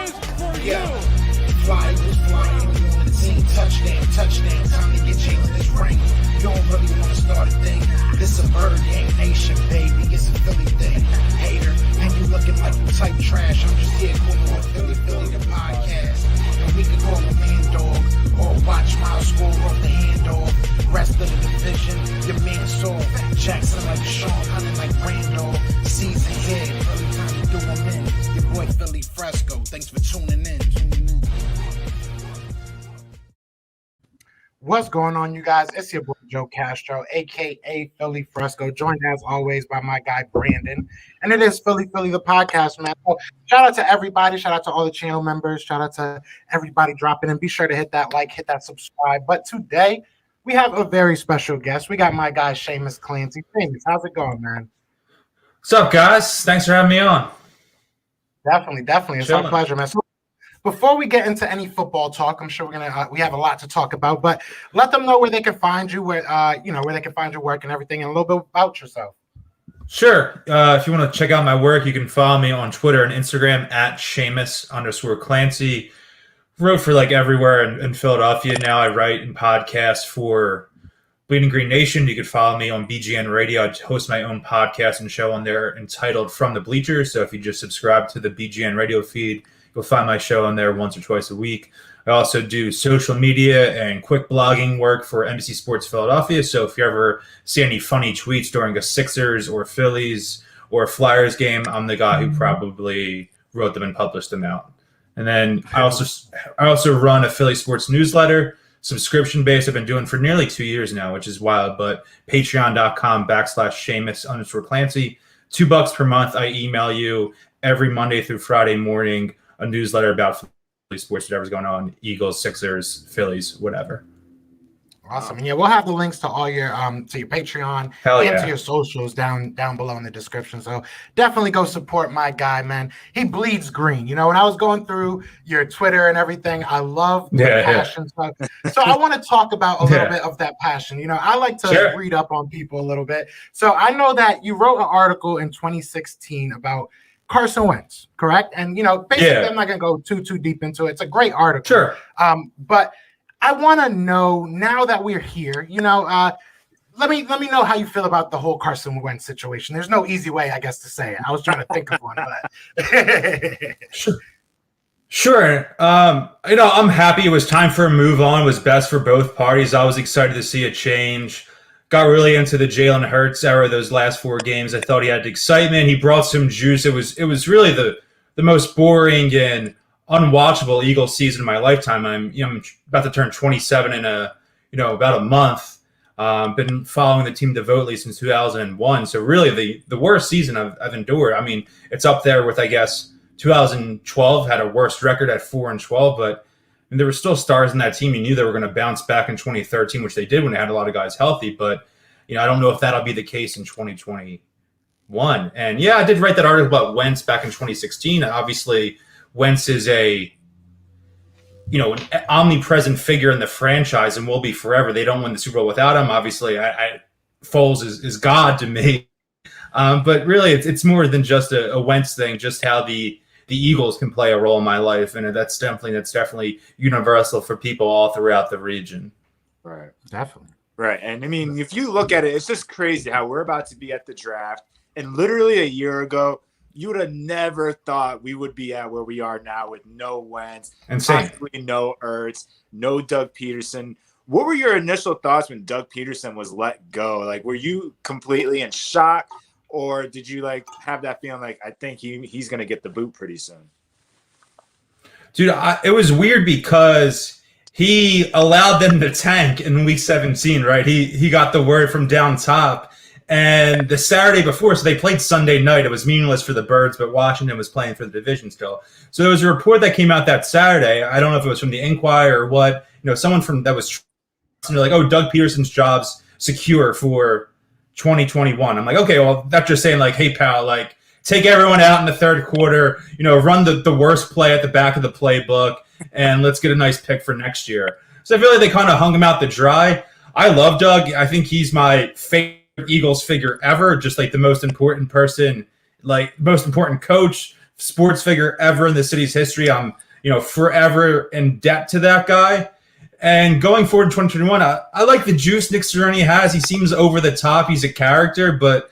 is for Yeah. you. Fly was flying on the team. Touchdown. Time to get Jalen this ring. You don't really want to start a thing. This a bird gang nation, baby. It's a Philly thing. Hater, and you looking like you type trash. I'm just here calling on Philly the podcast. And we can call a man dog or watch Miles score off the hand dog. Rest of the division, your man Saul Jackson like Sean, hunting like Randall. Season here, early time to do them in. Your boy Philly Fresco. Thanks for tuning in. What's going on, you guys? It's your boy Joe Castro, aka Philly Fresco, joined as always by my guy Brandon. And it is Philly the podcast, man. So shout out to everybody, shout out to all the channel members, shout out to everybody dropping in. Be sure to hit that like, hit that subscribe. But today we have a very special guest. We got my guy Shamus Clancy. Shamus, how's it going, man? What's up, guys? Thanks for having me on. Definitely. It's our pleasure, man. So before we get into any football talk, I'm sure we have a lot to talk about, but let them know where they can find you, where they can find your work and everything, and a little bit about yourself. Sure. If you want to check out my work, you can follow me on Twitter and Instagram at Shamus_Clancy. Wrote for like everywhere in Philadelphia. Now I write and podcast for Bleeding Green Nation. You can follow me on BGN Radio. I host my own podcast and show on there entitled From the Bleachers. So if you just subscribe to the BGN Radio feed, you'll find my show on there once or twice a week. I also do social media and quick blogging work for NBC Sports Philadelphia. So if you ever see any funny tweets during a Sixers or Phillies or Flyers game, I'm the guy who probably wrote them and published them out. And then I also run a Philly sports newsletter, subscription-based. I've been doing for nearly 2 years now, which is wild, but patreon.com/Shamus_Clancy. $2 per month. I email you every Monday through Friday morning a newsletter about Philly sports, whatever's going on, Eagles, Sixers, Phillies, whatever. Awesome. And yeah, we'll have the links to all your to your Patreon and to your socials down below in the description. So definitely go support my guy, man. He bleeds green. You know, when I was going through your Twitter and everything, I love the passion stuff. So I want to talk about a little bit of that passion. You know, I like to read up on people a little bit. So I know that you wrote an article in 2016 about Carson Wentz, correct? And, you know, basically I'm not going to go too deep into it. It's a great article. Sure. But I want to know, now that we're here, you know, let me know how you feel about the whole Carson Wentz situation. There's no easy way, I guess, to say it. I was trying to think of one, but Sure. You know, I'm happy it was time for a move on. It was best for both parties. I was excited to see a change. Got really into the Jalen Hurts era those last 4 games. I thought he had excitement. He brought some juice. It was really the most boring and unwatchable Eagles season of my lifetime. I'm about to turn 27 in about a month. Been following the team devotedly since 2001. So really the worst season I've endured. I mean, it's up there with, I guess, 2012 had a worst record at 4-12, but there were still stars in that team. You knew they were going to bounce back in 2013, which they did when they had a lot of guys healthy. But, you know, I don't know if that'll be the case in 2021. And yeah, I did write that article about Wentz back in 2016. Obviously, Wentz is an omnipresent figure in the franchise and will be forever. They don't win the Super Bowl without him. Obviously, Foles is God to me. But really, it's more than just a Wentz thing, just how the Eagles can play a role in my life. And that's definitely universal for people all throughout the region. Right. definitely. Right. And I mean, if you look at it, it's just crazy how we're about to be at the draft. And literally a year ago, you would have never thought we would be at where we are now with no Wentz, possibly no Ertz, no Doug Peterson. What were your initial thoughts when Doug Peterson was let go? Like, were you completely in shock, or did you like have that feeling like, I think he's going to get the boot pretty soon? Dude, it was weird because he allowed them to tank in week 17, right? He got the word from down top. And the Saturday before, so they played Sunday night. It was meaningless for the Birds, but Washington was playing for the division still. So there was a report that came out that Saturday. I don't know if it was from the Enquirer or what. You know, someone from that was like, oh, Doug Peterson's job's secure for 2021. I'm like, okay, well, that's just saying like, hey, pal, like take everyone out in the third quarter, you know, run the worst play at the back of the playbook, and let's get a nice pick for next year. So I feel like they kind of hung him out to dry. I love Doug. I think he's my favorite Eagles figure ever, just like the most important person, like most important coach, sports figure ever in the city's history. I'm, forever in debt to that guy. And going forward in 2021, I like the juice Nick Sirianni has. He seems over the top. He's a character, but,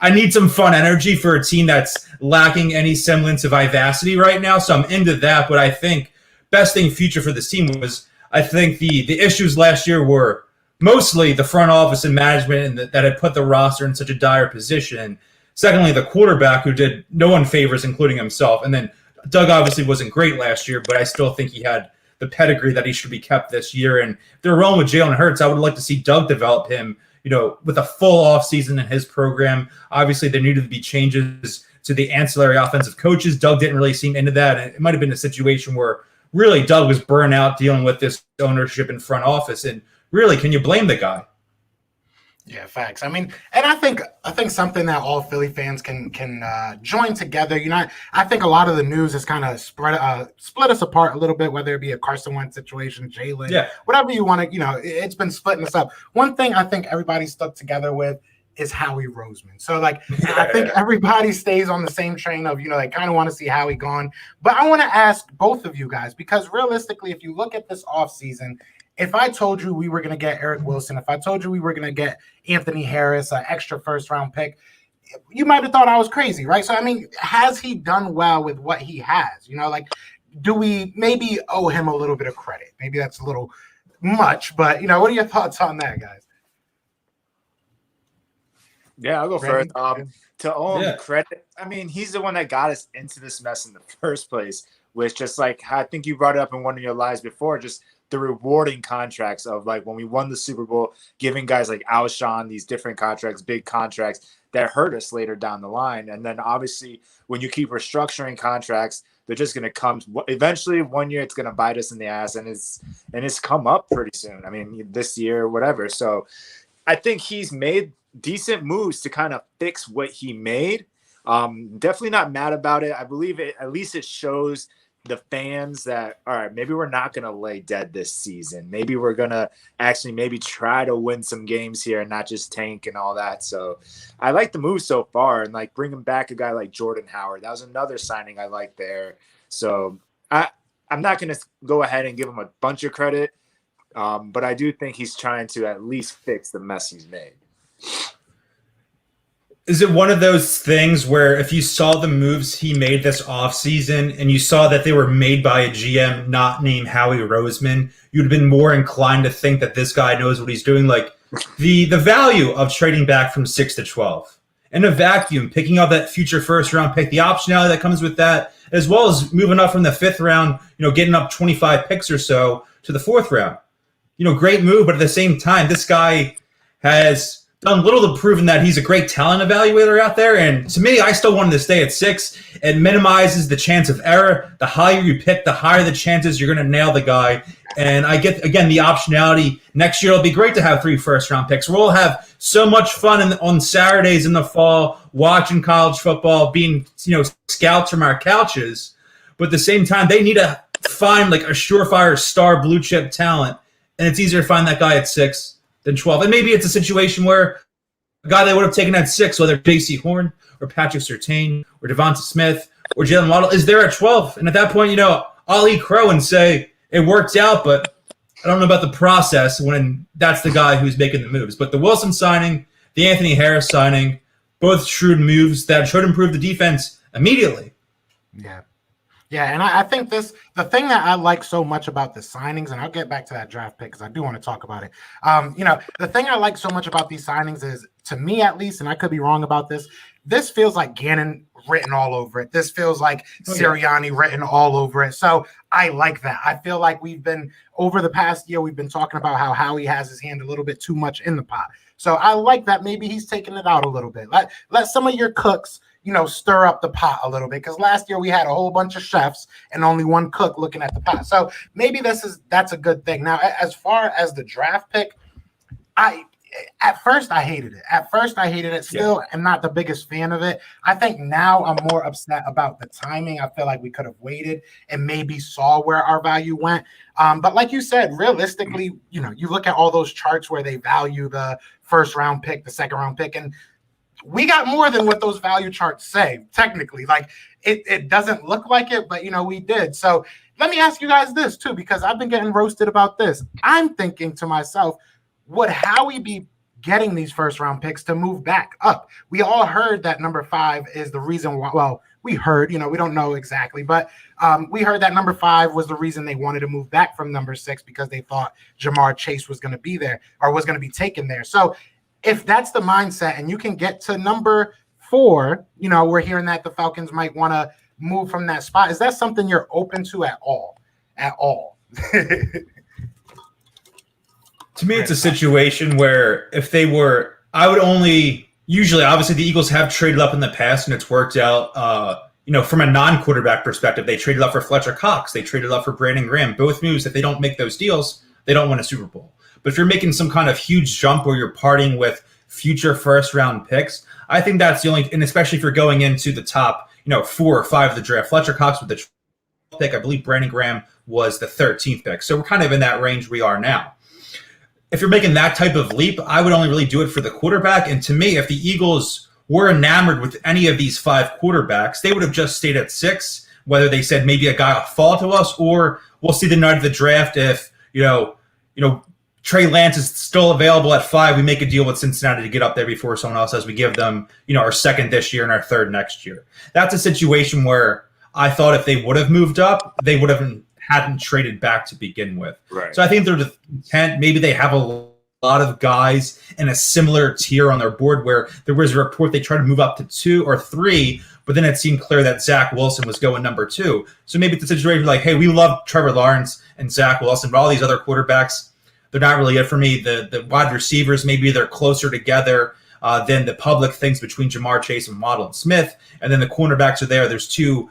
I need some fun energy for a team that's lacking any semblance of vivacity right now. So I'm into that. But I think best thing future for this team was, I think the issues last year were mostly the front office and management and that had put the roster in such a dire position. Secondly, the quarterback, who did no one favors, including himself. And then Doug obviously wasn't great last year, but I still think he had the pedigree that he should be kept this year. And if they're rolling with Jalen Hurts, I would like to see Doug develop him, with a full offseason in his program. Obviously, there needed to be changes to the ancillary offensive coaches. Doug didn't really seem into that. And it might have been a situation where really Doug was burnt out dealing with this ownership and front office. And really, can you blame the guy? Yeah, facts. I mean, and I think something that all Philly fans can join together. I think a lot of the news has kind of split us apart a little bit, whether it be a Carson Wentz situation, Jalen, whatever you want to. It's been splitting us up. One thing I think everybody stuck together with is Howie Roseman. So, I think everybody stays on the same train of, they kind of want to see Howie gone. But I want to ask both of you guys, because realistically, if you look at this offseason, if I told you we were going to get Eric Wilson, if I told you we were going to get Anthony Harris, an extra first-round pick, you might have thought I was crazy, right? So, I mean, has he done well with what he has? Do we maybe owe him a little bit of credit? Maybe that's a little much, but, what are your thoughts on that, guys? Yeah, I'll go first. To owe him credit, I mean, he's the one that got us into this mess in the first place, which just I think you brought it up in one of your lives before, just the rewarding contracts of when we won the Super Bowl, giving guys like Alshon these different contracts, big contracts that hurt us later down the line. And then obviously when you keep restructuring contracts, they're just going to come eventually. One year it's going to bite us in the ass, and it's come up pretty soon. I mean, this year, whatever. So I think he's made decent moves to kind of fix what he made. Definitely not mad about it. I believe at least it shows the fans that, all right, maybe we're not going to lay dead this season. Maybe we're going to actually maybe try to win some games here and not just tank and all that. So I like the move so far, and bringing back a guy like Jordan Howard. That was another signing I like there. So I'm not going to go ahead and give him a bunch of credit, but I do think he's trying to at least fix the mess he's made. Is it one of those things where if you saw the moves he made this offseason and you saw that they were made by a GM not named Howie Roseman, you'd have been more inclined to think that this guy knows what he's doing? The value of trading back from 6 to 12 in a vacuum, picking up that future first-round pick, the optionality that comes with that, as well as moving up from the 5th round, getting up 25 picks or so to the 4th round. Great move, but at the same time, this guy has done little to prove that he's a great talent evaluator out there. And to me, I still want him to stay at 6. It minimizes the chance of error. The higher you pick, the higher the chances you're going to nail the guy. And I get, again, the optionality. Next year, it'll be great to have 3 first-round picks. We'll have so much fun on Saturdays in the fall, watching college football, being, scouts from our couches. But at the same time, they need to find a surefire star blue chip talent. And it's easier to find that guy at 6 than 12. And maybe it's a situation where a guy they would have taken at 6, whether J.C. Horn or Patrick Surtain or Devonta Smith or Jalen Waddle, is there at 12. And at that point, I'll eat crow and say it worked out, but I don't know about the process when that's the guy who's making the moves. But the Wilson signing, the Anthony Harris signing, both shrewd moves that should improve the defense immediately. Yeah. Yeah, and I think the thing that I like so much about the signings, and I'll get back to that draft pick because I do want to talk about it. The thing I like so much about these signings is, to me at least, and I could be wrong about this feels like Gannon written all over it. This feels like Sirianni written all over it. So I like that. I feel like over the past year, we've been talking about how Howie has his hand a little bit too much in the pot. So I like that maybe he's taking it out a little bit. Let some of your cooks stir up the pot a little bit, because last year we had a whole bunch of chefs and only one cook looking at the pot. So maybe that's a good thing. Now, as far as the draft pick, at first I hated it. Still, I'm not the biggest fan of it. I think now I'm more upset about the timing. I feel like we could have waited and maybe saw where our value went. But like you said, realistically, you look at all those charts where they value the first round pick, the second round pick, and we got more than what those value charts say, technically. Like, it doesn't look like it, but, we did. So let me ask you guys this, too, because I've been getting roasted about this. I'm thinking to myself, would Howie be getting these first-round picks to move back up? We all heard that number 5 is the reason why. Well, we heard, we don't know exactly, but we heard that number 5 was the reason they wanted to move back from number 6 because they thought Jamar Chase was going to be there or was going to be taken there. So if that's the mindset and you can get to number 4, we're hearing that the Falcons might want to move from that spot. Is that something you're open to at all? At all? To me, it's a situation where if they were, I would only usually, obviously, the Eagles have traded up in the past and it's worked out. From a non-quarterback perspective, they traded up for Fletcher Cox. They traded up for Brandon Graham. Both moves, if they don't make those deals, they don't win a Super Bowl. But if you're making some kind of huge jump where you're parting with future first-round picks, I think that's the only, and especially if you're going into the top, 4 or 5 of the draft. Fletcher Cox with the 12th pick, I believe Brandon Graham was the 13th pick. So we're kind of in that range we are now. If you're making that type of leap, I would only really do it for the quarterback. And to me, if the Eagles were enamored with any of these 5 quarterbacks, they would have just stayed at 6, whether they said maybe a guy will fall to us, or we'll see the night of the draft if, Trey Lance is still available at 5. We make a deal with Cincinnati to get up there before someone else as we give them, our 2nd this year and our 3rd next year. That's a situation where I thought if they would have moved up, they would have hadn't traded back to begin with. Right. So I think they're the intent. Maybe they have a lot of guys in a similar tier on their board where there was a report they tried to move up to 2 or 3, but then it seemed clear that Zach Wilson was going number 2. So maybe it's a situation like, hey, we love Trevor Lawrence and Zach Wilson, but all these other quarterbacks, they're not really it for me. The wide receivers, maybe they're closer together than the public thinks between Jamar Chase and Waddle and Smith. And then the cornerbacks are there. There's 2,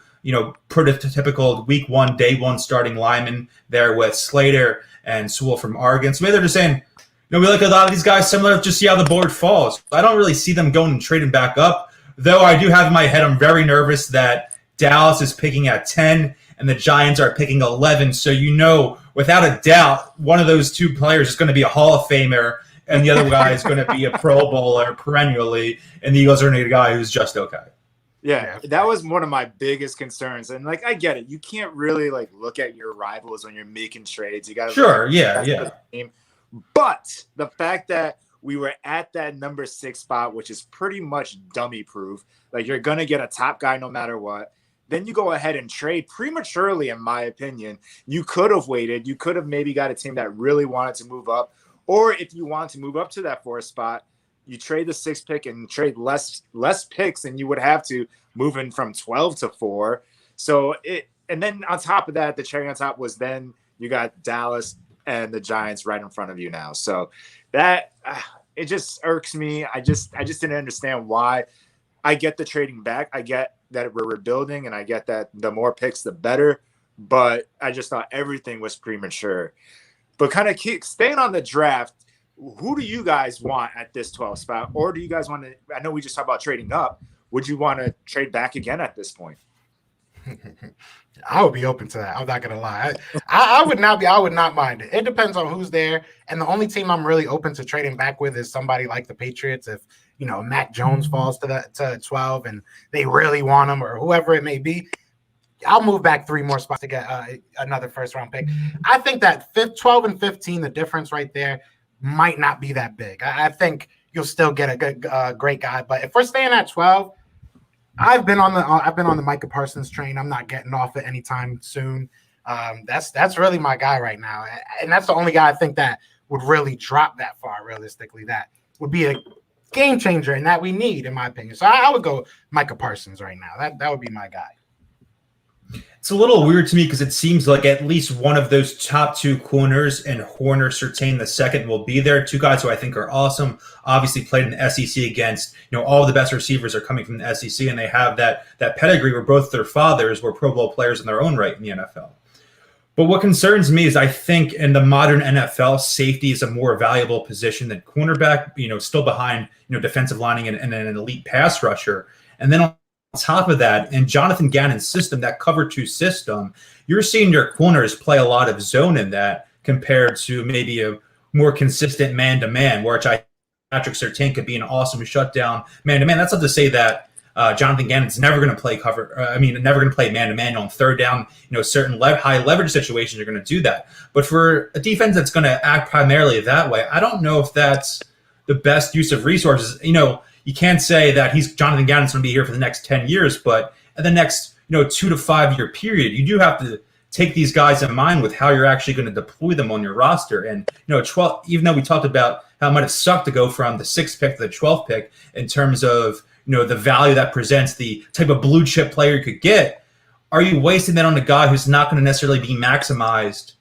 prototypical week 1, day 1 starting linemen there with Slater and Sewell from Oregon. So maybe they're just saying, we like a lot of these guys similar, just see how the board falls. I don't really see them going and trading back up, though I do have in my head, I'm very nervous that Dallas is picking at 10 and the Giants are picking 11. So without a doubt, one of those 2 players is going to be a Hall of Famer and the other guy is going to be a Pro Bowler perennially, and the Eagles are going to get a guy who's just okay. Yeah, that was one of my biggest concerns. And, I get it. You can't really, look at your rivals when you're making trades. You got to Sure, yeah. But the fact that we were at that number 6 spot, which is pretty much dummy proof, you're going to get a top guy no matter what. Then you go ahead and trade prematurely, in my opinion. You could have waited. You could have maybe got a team that really wanted to move up. Or if you want to move up to that 4th spot, you trade the 6th pick and trade less picks than you would have to moving from 12 to 4. And then on top of that, the cherry on top was then you got Dallas and the Giants right in front of you now. So that it just irks me. I just didn't understand why. I get the trading back. I get that we're rebuilding, and I get that the more picks, the better. But I just thought everything was premature. But kind of staying on the draft, who do you guys want at this 12th spot? Or do you guys want to – I know we just talked about trading up. Would you want to trade back again at this point? I would be open to that. I'm not going to lie. I would not be. I would not mind it. It depends on who's there. And the only team I'm really open to trading back with is somebody like the Patriots. If, Mac Jones falls to 12 and they really want him, or whoever it may be, I'll move back 3 more spots to get another first-round pick. I think that 12 and 15, the difference right there might not be that big. I think you'll still get a good, great guy. But if we're staying at 12, I've been on the Micah Parsons train. I'm not getting off it anytime soon. That's really my guy right now, and that's the only guy I think that would really drop that far. Realistically, that would be a game changer, and that we need, in my opinion. So I would go Micah Parsons right now. That would be my guy. It's a little weird to me because it seems like at least one of those top 2 corners and Horner Surtain the second will be there. 2 guys who I think are awesome. Obviously played in the SEC against, all the best receivers are coming from the SEC, and they have that pedigree where both their fathers were Pro Bowl players in their own right in the NFL. But what concerns me is I think in the modern NFL, safety is a more valuable position than cornerback, still behind, defensive lining and an elite pass rusher. And then on top of that, in Jonathan Gannon's system, that cover 2 system, you're seeing your corners play a lot of zone in that compared to maybe a more consistent man-to-man, which I Patrick Surtain could be an awesome shutdown man-to-man. That's not to say that Jonathan Gannon's never going to play never going to play man-to-man on third down. Certain high leverage situations are going to do that. But for a defense that's going to act primarily that way, I don't know if that's the best use of resources. You can't say that Jonathan Gannon's going to be here for the next 10 years, but in the next 2 to 5 year period, you do have to take these guys in mind with how you're actually going to deploy them on your roster. And 12, even though we talked about how it might have sucked to go from the 6th pick to the 12th pick in terms of the value that presents, the type of blue chip player you could get, are you wasting that on a guy who's not going to necessarily be maximized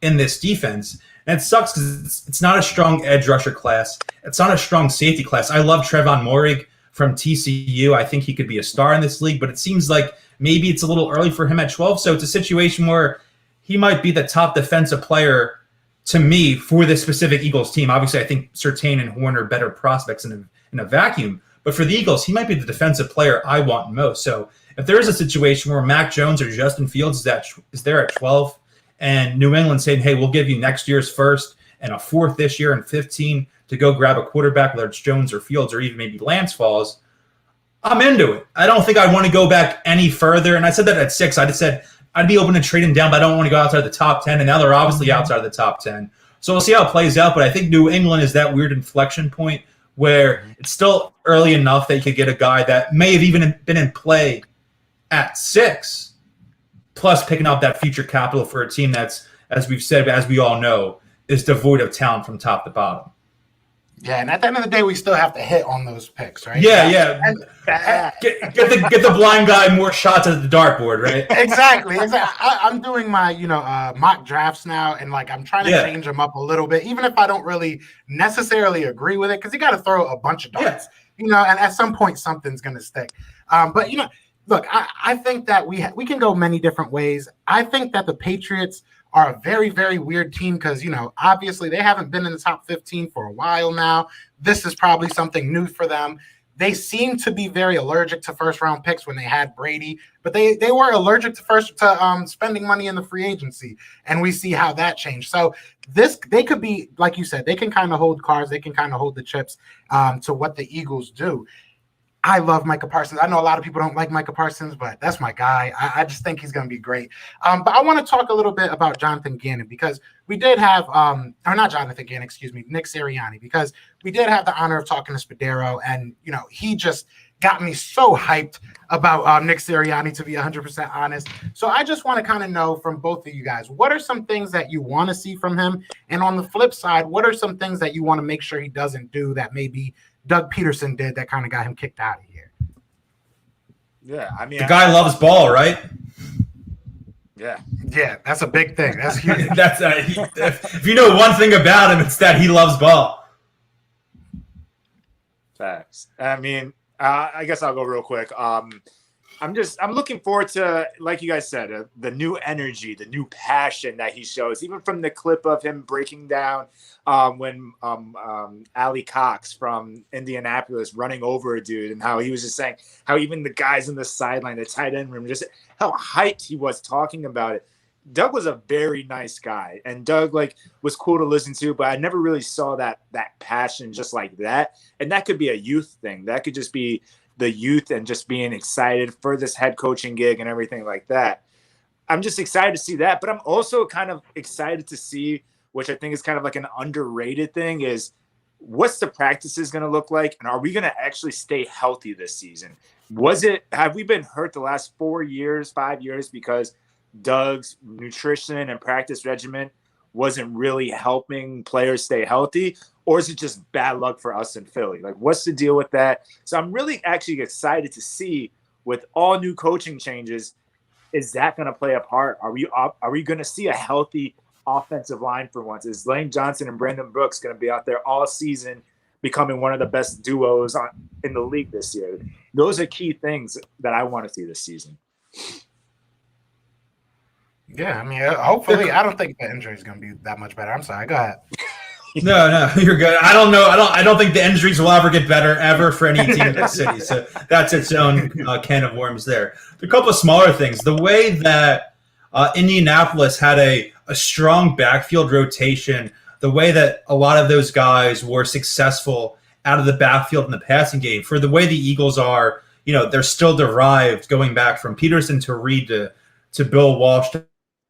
in this defense? And it sucks because it's not a strong edge rusher class. It's not a strong safety class. I love Trevon Moehrig from TCU. I think he could be a star in this league, but it seems like maybe it's a little early for him at 12. So it's a situation where he might be the top defensive player to me for this specific Eagles team. Obviously, I think Surtain and Horn are better prospects in a vacuum. But for the Eagles, he might be the defensive player I want most. So if there is a situation where Mac Jones or Justin Fields is there at 12, and New England saying, hey, we'll give you next year's first and a 4th this year and 15 to go grab a quarterback, whether it's Jones or Fields or even maybe Lance falls, I'm into it. I don't think I want to go back any further. And I said that at 6. I just said I'd be open to trading down, but I don't want to go outside the top 10. And now they're obviously outside the top 10. So we'll see how it plays out. But I think New England is that weird inflection point where it's still early enough that you could get a guy that may have even been in play at 6, plus picking up that future capital for a team that's, as we've said, as we all know, is devoid of talent from top to bottom. Yeah, and at the end of the day, we still have to hit on those picks, right? Yeah. And get the blind guy more shots at the dartboard, right? Exactly. I'm doing my mock drafts now, and I'm trying to change them up a little bit, even if I don't really necessarily agree with it, because you got to throw a bunch of darts, and at some point something's going to stick. But look, I think that we can go many different ways. I think that the Patriots are a very, very weird team because, obviously they haven't been in the top 15 for a while now. This is probably something new for them. They seem to be very allergic to first-round picks when they had Brady, but they were allergic to spending money in the free agency, and we see how that changed. So they could be, like you said, they can kind of hold cards. They can kind of hold the chips to what the Eagles do. I love Micah Parsons. I know a lot of people don't like Micah Parsons, but that's my guy. I just think he's going to be great. But I want to talk a little bit about Jonathan Gannon because we did have, or not Jonathan Gannon, excuse me, Nick Sirianni, because we did have the honor of talking to Spadero, and, he just got me so hyped about Nick Sirianni, to be 100% honest. So I just want to kind of know from both of you guys, what are some things that you want to see from him? And on the flip side, what are some things that you want to make sure he doesn't do that maybe Doug Peterson did that kind of got him kicked out of here? Yeah, I mean, the guy loves ball, right? Yeah, that's a big thing. That's huge. That's if you know one thing about him, it's that he loves ball. Facts. I mean, I guess I'll go real quick. I'm looking forward to, like you guys said, the new energy, the new passion that he shows, even from the clip of him breaking down when Ali Cox from Indianapolis running over a dude, and how he was just saying how even the guys in the sideline, the tight end room, just how hyped he was talking about it. Doug was a very nice guy, and Doug was cool to listen to, but I never really saw that passion just like that. And that could be a youth thing. That could just be the youth and just being excited for this head coaching gig and everything like that. I'm just excited to see that, but I'm also kind of excited to see, which I think is kind of like an underrated thing, is what's the practices going to look like? And are we going to actually stay healthy this season? Have we been hurt the last 5 years because Doug's nutrition and practice regimen wasn't really helping players stay healthy? Or is it just bad luck for us in Philly? What's the deal with that? So I'm really actually excited to see, with all new coaching changes, is that going to play a part? Are we going to see a healthy offensive line for once? Is Lane Johnson and Brandon Brooks going to be out there all season, becoming one of the best duos in the league this year? Those are key things that I want to see this season. Yeah, I mean, hopefully, I don't think the injury is going to be that much better. I'm sorry. Go ahead. No, you're good. I don't know. I don't think the injuries will ever get better ever for any team in the city. So that's its own can of worms there. A couple of smaller things. The way that Indianapolis had a strong backfield rotation, the way that a lot of those guys were successful out of the backfield in the passing game. For the way the Eagles are, they're still derived going back from Peterson to Reed to Bill Walsh to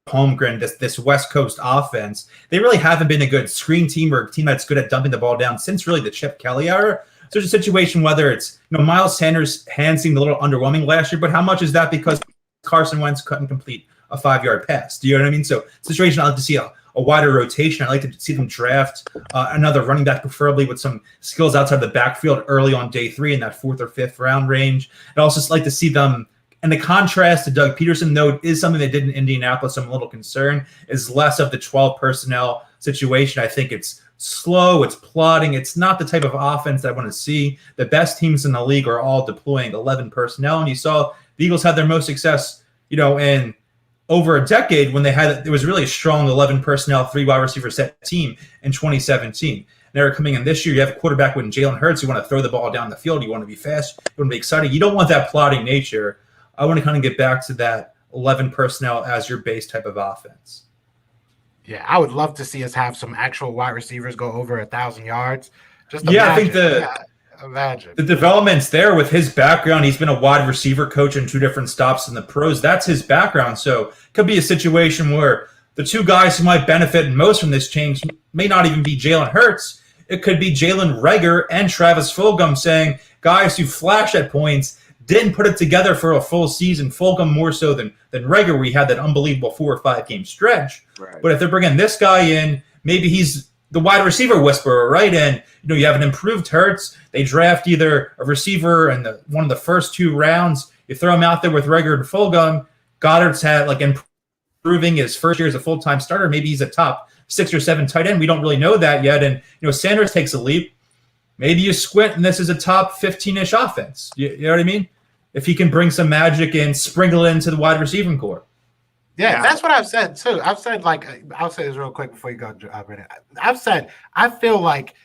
Holmgren, this West Coast offense. They really haven't been a good screen team or a team that's good at dumping the ball down since really the Chip Kelly era. So it's a situation whether it's Miles Sanders' hands seemed a little underwhelming last year, but how much is that because Carson Wentz couldn't complete a 5-yard pass? Do you know what I mean? So situation, I'd like to see a wider rotation. I'd like to see them draft another running back, preferably with some skills outside the backfield early on day 3 in that 4th or 5th round range. I'd also like to see them, and the contrast to Doug Peterson, though, is something they did in Indianapolis. I'm a little concerned, is less of the 12 personnel situation. I think it's slow, it's plodding. It's not the type of offense that I want to see. The best teams in the league are all deploying 11 personnel, and you saw the Eagles had their most success, in over a decade when it was really a strong 11 personnel, 3 wide receiver set team in 2017. They're coming in this year. You have a quarterback with Jalen Hurts. You want to throw the ball down the field. You want to be fast. You want to be exciting. You don't want that plodding nature. I want to kind of get back to that 11 personnel as your base type of offense. Yeah, I would love to see us have some actual wide receivers go over 1,000 yards. I think the development's there with his background. He's been a wide receiver coach in 2 different stops in the pros. That's his background. So it could be a situation where the 2 guys who might benefit most from this change may not even be Jalen Hurts. It could be Jalen Reagor and Travis Fulgham saying, guys who flash at points, didn't put it together for a full season. Fulgham more so than Reagor, where he had that unbelievable 4 or 5 game stretch. Right. But if they're bringing this guy in, maybe he's the wide receiver whisperer, right? And you have an improved Hurts. They draft either a receiver in one of the first 2 rounds. You throw him out there with Reagor and Fulgham. Goddard's had improving his first year as a full-time starter. Maybe he's a top 6 or 7 tight end. We don't really know that yet. And Sanders takes a leap. Maybe you squint, and this is a top 15-ish offense. You know what I mean? If he can bring some magic and sprinkle it into the wide receiving core. Yeah, that's what I've said too. I've said, I'll say this real quick before you go, Brennan. I've said I feel like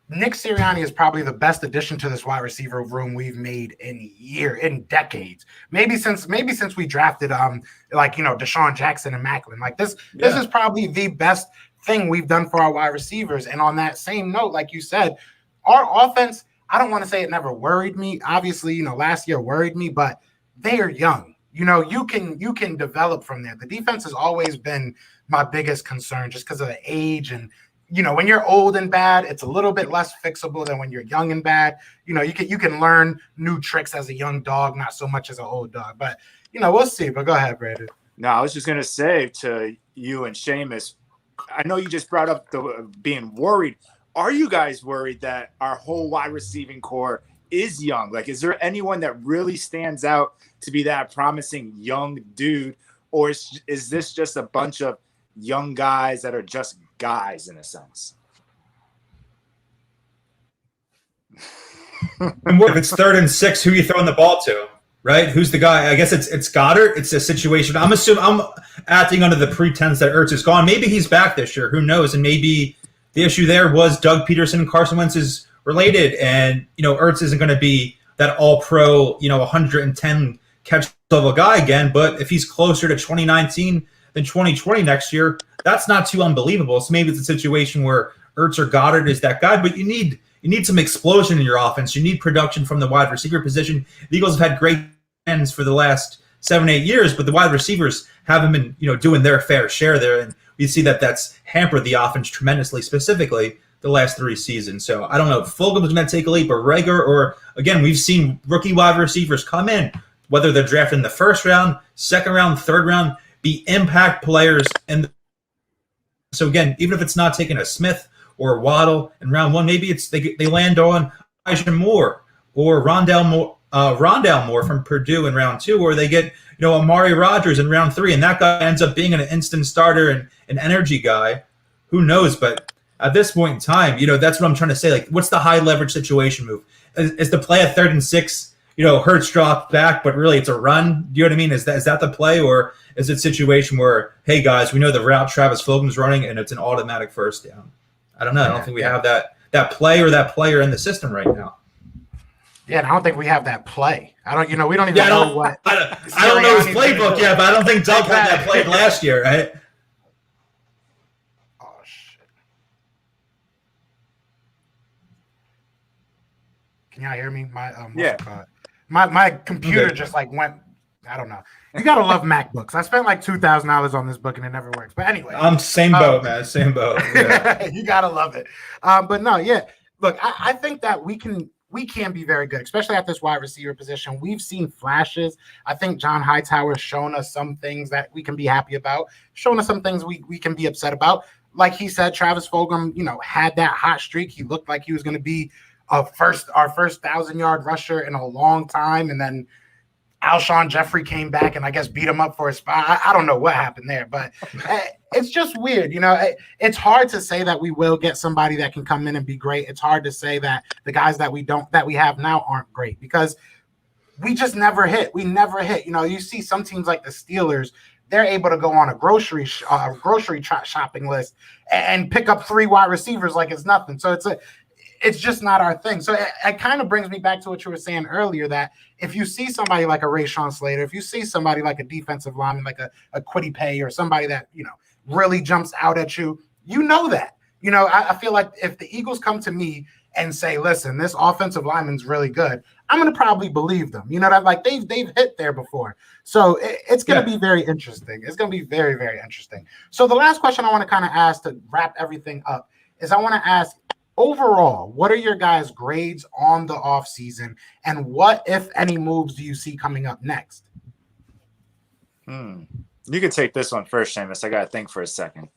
Nick Sirianni is probably the best addition to this wide receiver room we've made in decades. Maybe since we drafted Deshaun Jackson and Macklin. This is probably the best thing we've done for our wide receivers. And on that same note, like you said, our offense, I don't want to say it never worried me. Obviously, last year worried me, but they are young. You can develop from there. The defense has always been my biggest concern just because of the age. And, when you're old and bad, it's a little bit less fixable than when you're young and bad. You can learn new tricks as a young dog, not so much as an old dog. But, we'll see. But go ahead, Brandon. No, I was just going to say to you and Shamus, I know you just brought up the being worried. Are you guys worried that our whole wide receiving core is young? Is there anyone that really stands out to be that promising young dude? Or is this just a bunch of young guys that are just guys in a sense? And what if it's 3rd and 6, who are you throwing the ball to? Right? Who's the guy? I guess it's Goddard. It's a situation. I'm acting under the pretense that Ertz is gone. Maybe he's back this year. Who knows? And maybe the issue there was Doug Peterson and Carson Wentz is related, and Ertz isn't going to be that all-pro, 110 catch level guy again. But if he's closer to 2019 than 2020 next year, that's not too unbelievable. So maybe it's a situation where Ertz or Goddard is that guy, but you need some explosion in your offense. You need production from the wide receiver position. The Eagles have had great ends for the last 7-8 years, but the wide receivers haven't been doing their fair share there, and we see that's hampered the offense tremendously, specifically the last 3 seasons. So I don't know if Fulgham's going to take a leap or Reagor, or again, we've seen rookie wide receivers come in, whether they're drafted in the 1st round, 2nd round, 3rd round, be impact players. And so again, even if it's not taking a Smith or a Waddle in round 1, maybe it's they land on Elijah Moore or Rondale Moore from Purdue in round 2, or they get Amari Rodgers in round 3, and that guy ends up being an instant starter and an energy guy. Who knows? But at this point in time, that's what I'm trying to say. What's the high leverage situation move? Is the play at 3rd and 6? Hurts dropped back, but really it's a run. Do you know what I mean? Is that the play, or is it a situation where, hey guys, we know the route Travis Fulgham's running and it's an automatic 1st down? I don't know. I don't think we have that play or that player in the system right now. Yeah, and I don't think we have that play. We don't even know what. I don't know his playbook yet, but I don't think Doug had that played last year, right? Oh shit! Can y'all hear me? My Yeah. My computer just like went. I don't know. You gotta love MacBooks. I spent like $2,000 on this book and it never works. But anyway, I'm same boat, man. Same boat. Yeah. You gotta love it. But no, yeah. Look, I think that we can be very good, especially at this wide receiver position. We've seen flashes. I think John Hightower has shown us some things that we can be happy about, shown us some things we can be upset about. Like he said, Travis Fulgham, had that hot streak. He looked like he was going to be our first 1,000-yard rusher in a long time. And then Alshon Jeffrey came back and I guess beat him up for a spot. I don't know what happened there, but it's just weird. It's hard to say that we will get somebody that can come in and be great. It's hard to say that the guys that we have now aren't great because we just never hit. We never hit. You see some teams like the Steelers, they're able to go on a grocery shopping list and pick up 3 wide receivers like it's nothing. So it's just not our thing. So it kind of brings me back to what you were saying earlier, that if you see somebody like a Rashawn Slater, if you see somebody like a defensive lineman, like a Kwity Paye or somebody that, really jumps out at you, that. I feel like if the Eagles come to me and say, listen, this offensive lineman's really good, I'm going to probably believe them. That like they've hit there before. So it's going to be very interesting. It's going to be very, very interesting. So the last question I want to kind of ask to wrap everything up is I want to ask, overall, what are your guys' grades on the offseason, and what, if any, moves do you see coming up next? You can take this one first, Shamus. I got to think for a second.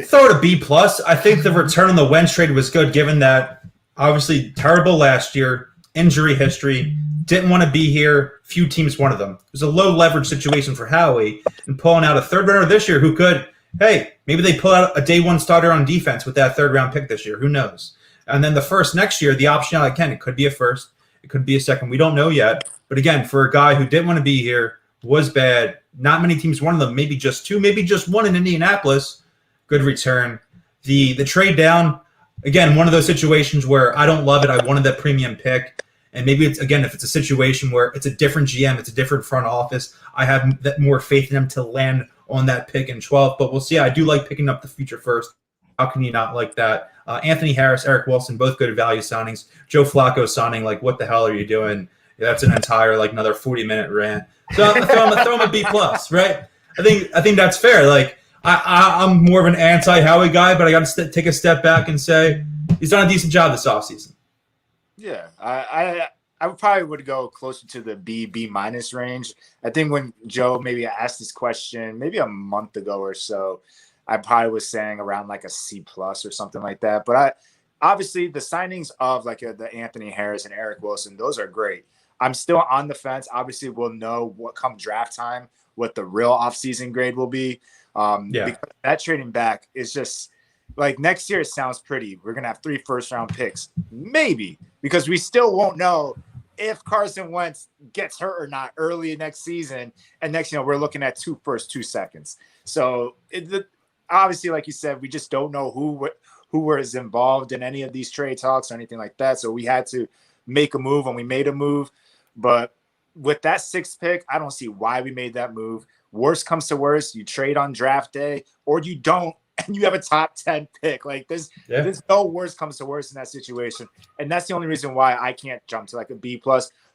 Throw it a B+. I think the return on the Wentz trade was good, given that obviously terrible last year, injury history, didn't want to be here. Few teams wanted them. It was a low leverage situation for Howie, and pulling out a third runner this year who could, hey, maybe they pull out a day one starter on defense with that 3rd round pick this year. Who knows? And then the first next year, the option again, it could be a first, it could be a second. We don't know yet. But again, for a guy who didn't want to be here, was bad, not many teams wanted them, maybe just 2, maybe just 1 in Indianapolis. Good return. The trade down, again, one of those situations where I don't love it. I wanted that premium pick. And maybe it's, again, if it's a situation where it's a different GM, it's a different front office, I have that more faith in them to land on that pick in 12th. But we'll see. I do like picking up the future first. How can you not like that? Anthony Harris, Eric Wilson, both good value signings. Joe Flacco signing, like, what the hell are you doing? That's an entire, another 40-minute rant. So throw him a B+, right? I think that's fair. Like, I'm more of an anti-Howie guy, but I got to take a step back and say he's done a decent job this offseason. Yeah, I probably would go closer to the B- range. I think when Joe maybe asked this question maybe a month ago or so, I probably was saying around like a C+ or something like that. But obviously the signings of the Anthony Harris and Eric Wilson, those are great. I'm still on the fence. Obviously, we'll know what come draft time, what the real offseason grade will be. Because that trading back is just like next year. It sounds pretty. We're gonna have 3 first-round picks, maybe, because we still won't know if Carson Wentz gets hurt or not early next season. And next, we're looking at 2 firsts, 2 seconds. So obviously, like you said, we just don't know who was involved in any of these trade talks or anything like that. So we had to make a move, and we made a move. But with that 6th pick, I don't see why we made that move. Worst comes to worst, you trade on draft day, or you don't, and you have a top 10 pick. Like there's no worst comes to worst in that situation. And that's the only reason why I can't jump to like a B+,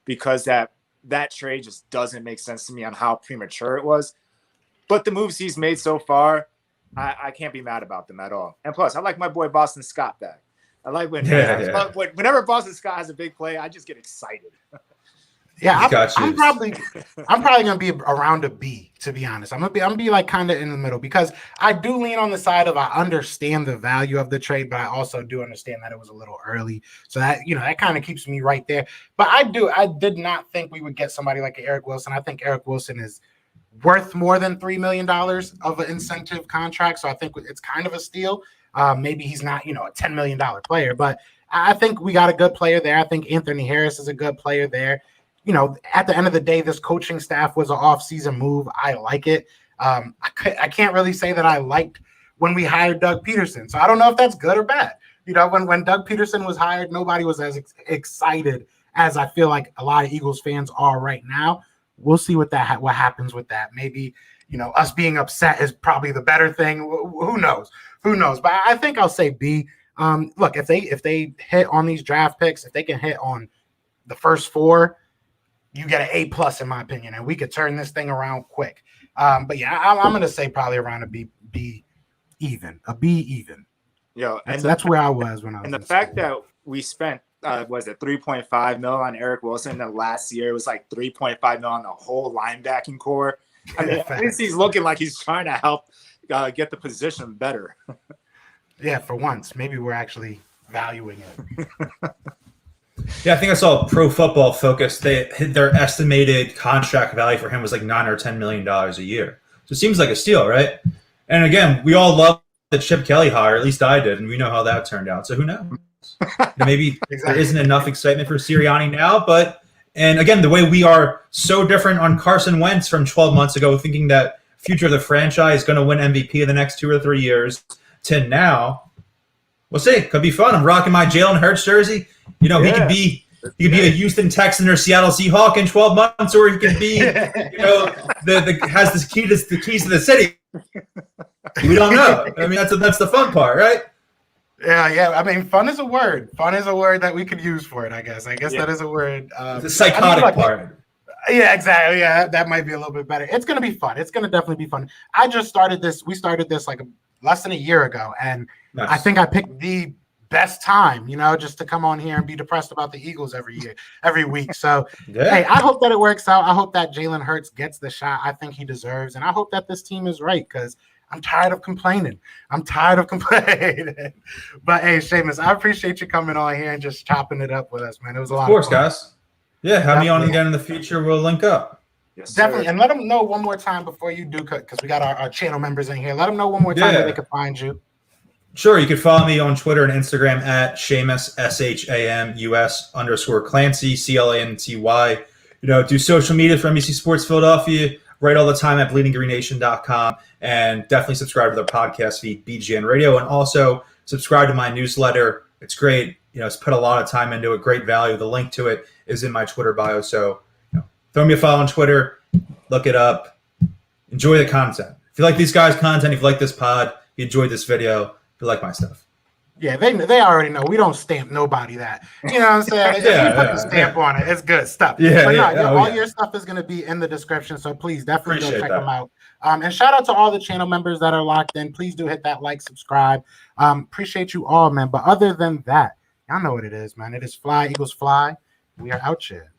because that trade just doesn't make sense to me on how premature it was. But the moves he's made so far, I can't be mad about them at all. And plus, I like my boy Boston Scott back. I like whenever Boston Scott has a big play, I just get excited. Yeah, I'm probably gonna be around a B, to be honest. I'm gonna be like kind of in the middle, because I do lean on the side of I understand the value of the trade, but I also do understand that it was a little early. So that that kind of keeps me right there. But I did not think we would get somebody like Eric Wilson. I think Eric Wilson is worth more than $3 million of an incentive contract. So I think it's kind of a steal. Maybe he's not, a $10 million player, but I think we got a good player there. I think Anthony Harris is a good player there. At the end of the day, this coaching staff was an off-season move. I like it. I can't really say that I liked when we hired Doug Peterson. So I don't know if that's good or bad. When Doug Peterson was hired, nobody was as excited as I feel like a lot of Eagles fans are right now. We'll see what happens with that. Maybe, us being upset is probably the better thing. Who knows? But I think I'll say B. Look, if they hit on these draft picks, if they can hit on the first 4, you get an A+ in my opinion, and we could turn this thing around quick. But yeah, I'm going to say probably around a B even. Yo, that's where I was when I was. And the fact that we spent was it 3.5 mil on Eric Wilson, and then last year it was like 3.5 mil on the whole linebacking core. I mean, at least he's looking like he's trying to help get the position better. Yeah, for once, maybe we're actually valuing it. Yeah, I think I saw Pro Football Focus. Their estimated contract value for him was like $9 or $10 million a year. So it seems like a steal, right? And again, we all love the Chip Kelly hire. At least I did, and we know how that turned out. So who knows? Maybe there isn't enough excitement for Sirianni now, and again, the way we are so different on Carson Wentz from 12 months ago, thinking that future of the franchise is going to win MVP in the next 2 or 3 years, to now, we'll see. Could be fun. I'm rocking my Jalen Hurts jersey. He could be a Houston Texan or Seattle Seahawk in 12 months, or he could be, has the keys to the city. We don't know. I mean, that's the fun part, right? Yeah. I mean, fun is a word. Fun is a word that we could use for it, I guess. That is a word. The psychotic part. Yeah, exactly. Yeah, that might be a little bit better. It's going to be fun. It's going to definitely be fun. I just started this. We started this like less than a year ago, and nice. I think I picked the best time, just to come on here and be depressed about the Eagles every week. So, Hey, I hope that it works out. I hope that Jalen Hurts gets the shot I think he deserves, and I hope that this team is right because I'm tired of complaining. But hey, Shamus, I appreciate you coming on here and just chopping it up with us, man. It was a lot of fun. Of course, guys. Yeah, have me on again in the future. We'll link up. Yes, definitely. Sir. And let them know one more time before you do, because we got our channel members in here. Let them know one more time where they can find you. Sure. You can follow me on Twitter and Instagram at Shamus, SHAMUS_Clancy, CLANTY. Do social media for NBC Sports Philadelphia. Write all the time at bleedinggreennation.com, and definitely subscribe to their podcast feed, BGN Radio, and also subscribe to my newsletter. It's great. It's put a lot of time into it, great value. The link to it is in my Twitter bio. So throw me a follow on Twitter, look it up, enjoy the content. If you like these guys' content, if you like this pod, if you enjoyed this video, if you like my stuff. Yeah, they already know. We don't stamp nobody that. You know what I'm saying? If you put a stamp on it, it's good stuff. All your stuff is going to be in the description, so please definitely go check them out. And shout out to all the channel members that are locked in. Please do hit that like, subscribe. Appreciate you all, man. But other than that, y'all know what it is, man. It is Fly Eagles Fly. We are out here.